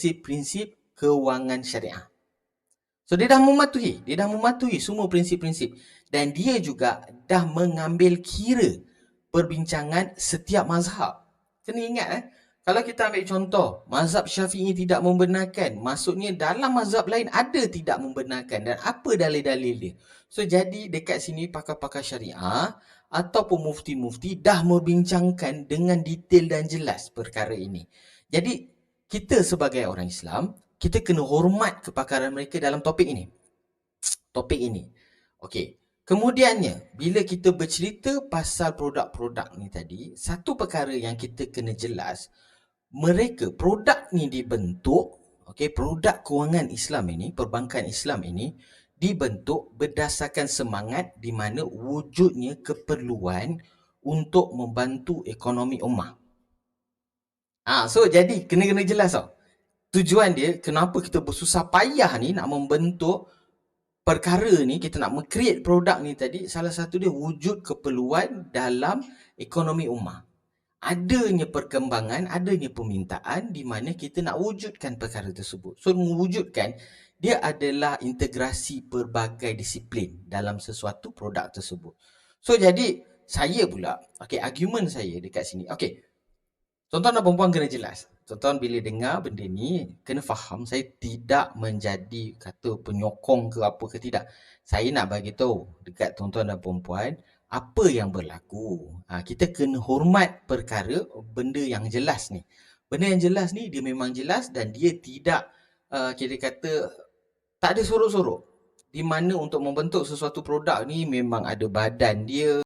prinsip-prinsip kewangan syariah. So dia dah mematuhi semua prinsip-prinsip dan dia juga dah mengambil kira perbincangan setiap mazhab. Kena ingat kalau kita ambil contoh, mazhab Syafi'i tidak membenarkan, maksudnya dalam mazhab lain ada tidak membenarkan dan apa dalil-dalil dia. So jadi dekat sini pakar-pakar syariah ataupun mufti-mufti dah membincangkan dengan detail dan jelas perkara ini. Jadi kita sebagai orang Islam, kita kena hormat kepakaran mereka dalam topik ini. Okey. Kemudiannya, bila kita bercerita pasal produk-produk ni tadi, satu perkara yang kita kena jelas, produk ni dibentuk, produk kewangan Islam ini, perbankan Islam ini, dibentuk berdasarkan semangat di mana wujudnya keperluan untuk membantu ekonomi ummah. So jadi kena jelas tau. Tujuan dia, kenapa kita bersusah payah ni nak membentuk perkara ni, kita nak create produk ni tadi, salah satu dia wujud keperluan dalam ekonomi ummah. Adanya perkembangan, adanya permintaan di mana kita nak wujudkan perkara tersebut. So mewujudkan, dia adalah integrasi pelbagai disiplin dalam sesuatu produk tersebut. So jadi, saya pula, argument saya dekat sini, tuan-tuan dan perempuan kena jelas. Tuan-tuan bila dengar benda ni, kena faham saya tidak menjadi kata penyokong ke apa ke, tidak. Saya nak bagi tahu dekat tuan-tuan dan perempuan apa yang berlaku. Kita kena hormat perkara benda yang jelas ni. Benda yang jelas ni dia memang jelas dan dia tidak kita kata tak ada sorok-sorok. Di mana untuk membentuk sesuatu produk ni memang ada badan dia,